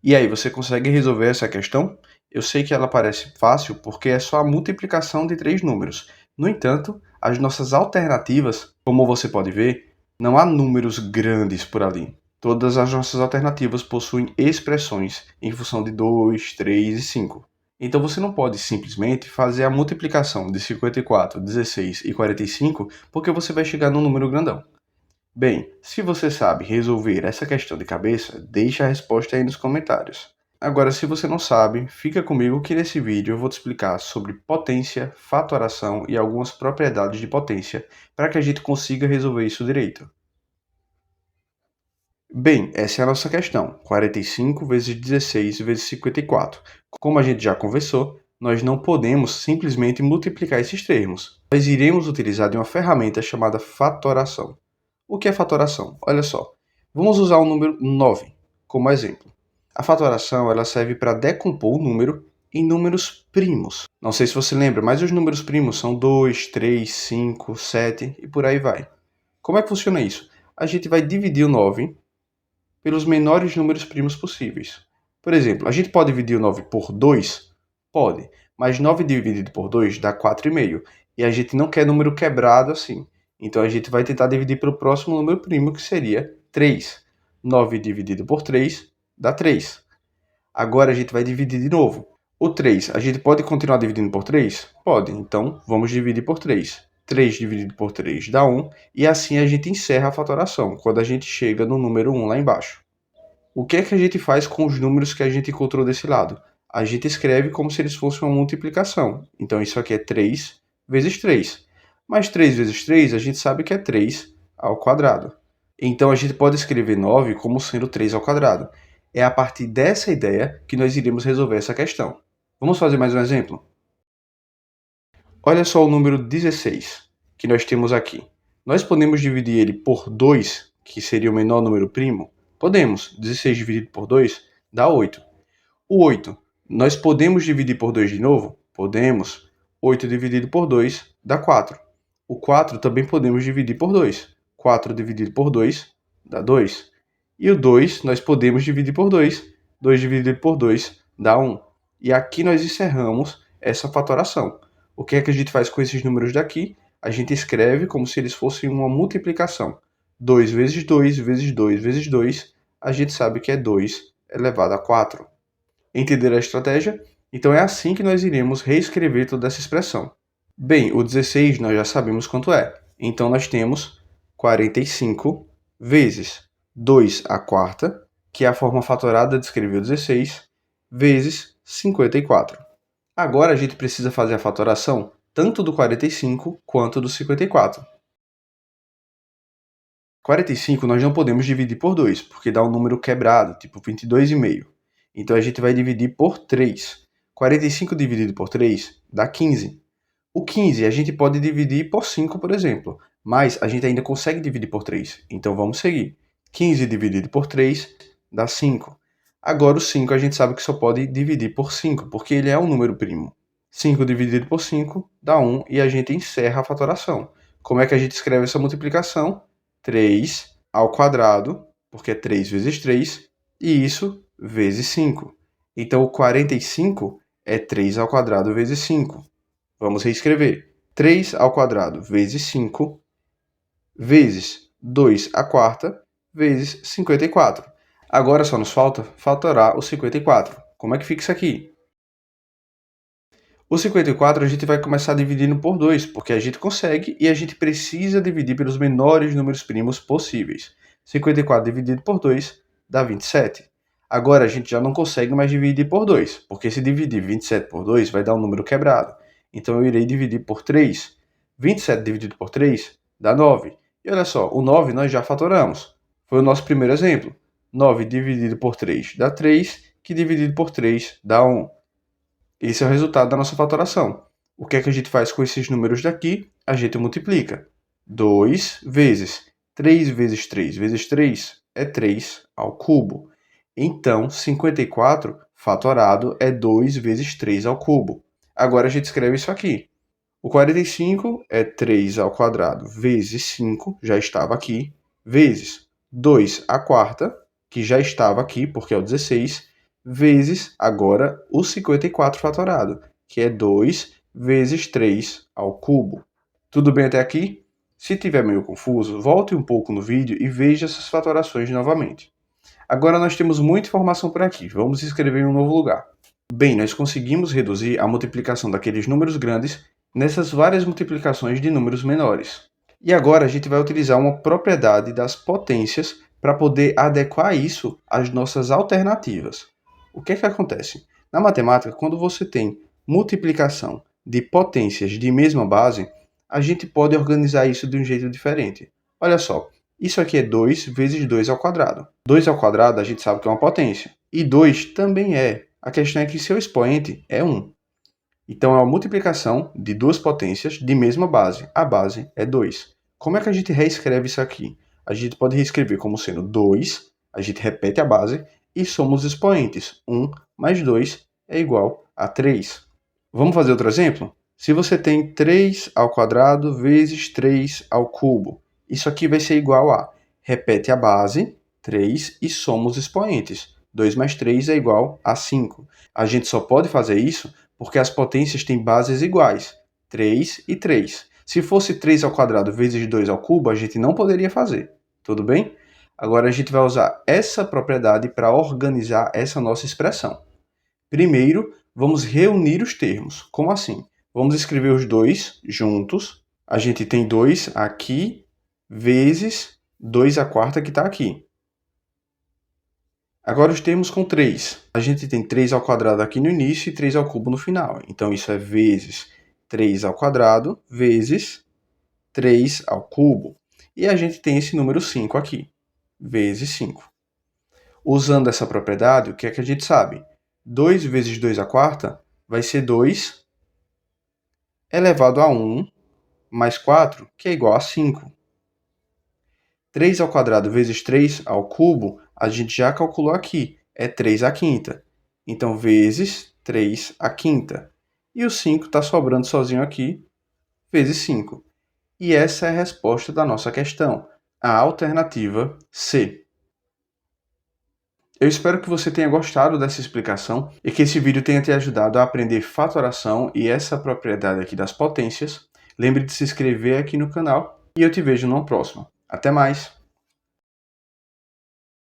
E aí, você consegue resolver essa questão? Eu sei que ela parece fácil porque é só a multiplicação de três números. No entanto, as nossas alternativas, como você pode ver, não há números grandes por ali. Todas as nossas alternativas possuem expressões em função de 2, 3 e 5. Então você não pode simplesmente fazer a multiplicação de 54, 16 e 45 porque você vai chegar num número grandão. Bem, se você sabe resolver essa questão de cabeça, deixa a resposta aí nos comentários. Agora, se você não sabe, fica comigo que nesse vídeo eu vou te explicar sobre potência, fatoração e algumas propriedades de potência para que a gente consiga resolver isso direito. Bem, essa é a nossa questão, 45 vezes 16 vezes 54. Como a gente já conversou, nós não podemos simplesmente multiplicar esses termos. Nós iremos utilizar de uma ferramenta chamada fatoração. O que é fatoração? Olha só, vamos usar o número 9 como exemplo. A fatoração ela serve para decompor o número em números primos. Não sei se você lembra, mas os números primos são 2, 3, 5, 7 e por aí vai. Como é que funciona isso? A gente vai dividir o 9 pelos menores números primos possíveis. Por exemplo, a gente pode dividir o 9 por 2? Pode, mas 9 dividido por 2 dá 4,5. E a gente não quer número quebrado assim. Então a gente vai tentar dividir pelo próximo número primo, que seria 3. 9 dividido por 3 dá 3. Agora a gente vai dividir de novo. O 3, a gente pode continuar dividindo por 3? Pode, então vamos dividir por 3. 3 dividido por 3 dá 1, e assim a gente encerra a fatoração, quando a gente chega no número 1 lá embaixo. O que é que a gente faz com os números que a gente encontrou desse lado? A gente escreve como se eles fossem uma multiplicação. Então isso aqui é 3 vezes 3. Mas 3 vezes 3 a gente sabe que é 3 ao quadrado. Então a gente pode escrever 9 como sendo 3 ao quadrado. É a partir dessa ideia que nós iremos resolver essa questão. Vamos fazer mais um exemplo? Olha só o número 16 que nós temos aqui. Nós podemos dividir ele por 2, que seria o menor número primo? Podemos. 16 dividido por 2 dá 8. O 8, nós podemos dividir por 2 de novo? Podemos. 8 dividido por 2 dá 4. O 4 também podemos dividir por 2. 4 dividido por 2 dá 2. E o 2 nós podemos dividir por 2. 2 dividido por 2 dá 1. E aqui nós encerramos essa fatoração. O que é que a gente faz com esses números daqui? A gente escreve como se eles fossem uma multiplicação. 2 vezes 2 vezes 2 vezes 2, a gente sabe que é 2 elevado a 4. Entenderam a estratégia? Então é assim que nós iremos reescrever toda essa expressão. Bem, o 16 nós já sabemos quanto é. Então nós temos 45 vezes 2 à quarta, que é a forma fatorada de escrever o 16, vezes 54. Agora a gente precisa fazer a fatoração tanto do 45 quanto do 54. 45 nós não podemos dividir por 2, porque dá um número quebrado, tipo 22,5. Então a gente vai dividir por 3. 45 dividido por 3 dá 15. O 15 a gente pode dividir por 5, por exemplo, mas a gente ainda consegue dividir por 3. Então vamos seguir. 15 dividido por 3 dá 5. Agora o 5 a gente sabe que só pode dividir por 5, porque ele é um número primo. 5 dividido por 5 dá 1 e a gente encerra a fatoração. Como é que a gente escreve essa multiplicação? 3 ao quadrado, porque é 3 vezes 3, e isso vezes 5. Então, o 45 é 3 ao quadrado vezes 5. Vamos reescrever. 3 ao quadrado vezes 5, vezes 2 à quarta, vezes 54. Agora só nos falta fatorar o 54. Como é que fica isso aqui? O 54 a gente vai começar dividindo por 2, porque a gente consegue e a gente precisa dividir pelos menores números primos possíveis. 54 dividido por 2 dá 27. Agora a gente já não consegue mais dividir por 2, porque se dividir 27 por 2 vai dar um número quebrado. Então eu irei dividir por 3. 27 dividido por 3 dá 9. E olha só, o 9 nós já fatoramos. Foi o nosso primeiro exemplo. 9 dividido por 3 dá 3, que dividido por 3 dá 1. Esse é o resultado da nossa fatoração. O que é que a gente faz com esses números daqui? A gente multiplica. 2 vezes 3 vezes 3 vezes 3 é 3 ao cubo. Então, 54 fatorado é 2 vezes 3 ao cubo. Agora a gente escreve isso aqui. O 45 é 3 ao quadrado vezes 5, já estava aqui, vezes 2 à quarta, que já estava aqui, porque é o 16, vezes, agora, o 54 fatorado, que é 2 vezes 3 ao cubo. Tudo bem até aqui? Se tiver meio confuso, volte um pouco no vídeo e veja essas fatorações novamente. Agora nós temos muita informação por aqui, vamos escrever em um novo lugar. Bem, nós conseguimos reduzir a multiplicação daqueles números grandes nessas várias multiplicações de números menores. E agora a gente vai utilizar uma propriedade das potências para poder adequar isso às nossas alternativas. O que é que acontece? Na matemática, quando você tem multiplicação de potências de mesma base, a gente pode organizar isso de um jeito diferente. Olha só, isso aqui é 2 vezes 2 ao quadrado. 2 ao quadrado a gente sabe que é uma potência. E 2 também é. A questão é que seu expoente é 1. Então é uma multiplicação de duas potências de mesma base. A base é 2. Como é que a gente reescreve isso aqui? A gente pode reescrever como sendo 2, a gente repete a base, e somos expoentes. 1 mais 2 é igual a 3. Vamos fazer outro exemplo? Se você tem 3 ao quadrado vezes 3 ao cubo, isso aqui vai ser igual a, repete a base, 3, e somos expoentes. 2 mais 3 é igual a 5. A gente só pode fazer isso porque as potências têm bases iguais, 3 e 3. Se fosse 3 ao quadrado vezes 2 ao cubo, a gente não poderia fazer, tudo bem? Agora a gente vai usar essa propriedade para organizar essa nossa expressão. Primeiro, vamos reunir os termos. Como assim? Vamos escrever os dois juntos. A gente tem 2 aqui, vezes 2 à quarta que está aqui. Agora os termos com 3. A gente tem 3 ao quadrado aqui no início e 3 ao cubo no final. Então isso é vezes 3 ao quadrado vezes 3 ao cubo. E a gente tem esse número 5 aqui, vezes 5. Usando essa propriedade, o que é que a gente sabe? 2 vezes 2 à quarta vai ser 2 elevado a 1 mais 4, que é igual a 5. 3 ao quadrado vezes 3 ao cubo, a gente já calculou aqui, é 3 à quinta. Então, vezes 3 à quinta. E o 5 está sobrando sozinho aqui, vezes 5. E essa é a resposta da nossa questão, a alternativa C. Eu espero que você tenha gostado dessa explicação e que esse vídeo tenha te ajudado a aprender fatoração e essa propriedade aqui das potências. Lembre de se inscrever aqui no canal e eu te vejo no próximo. Até mais!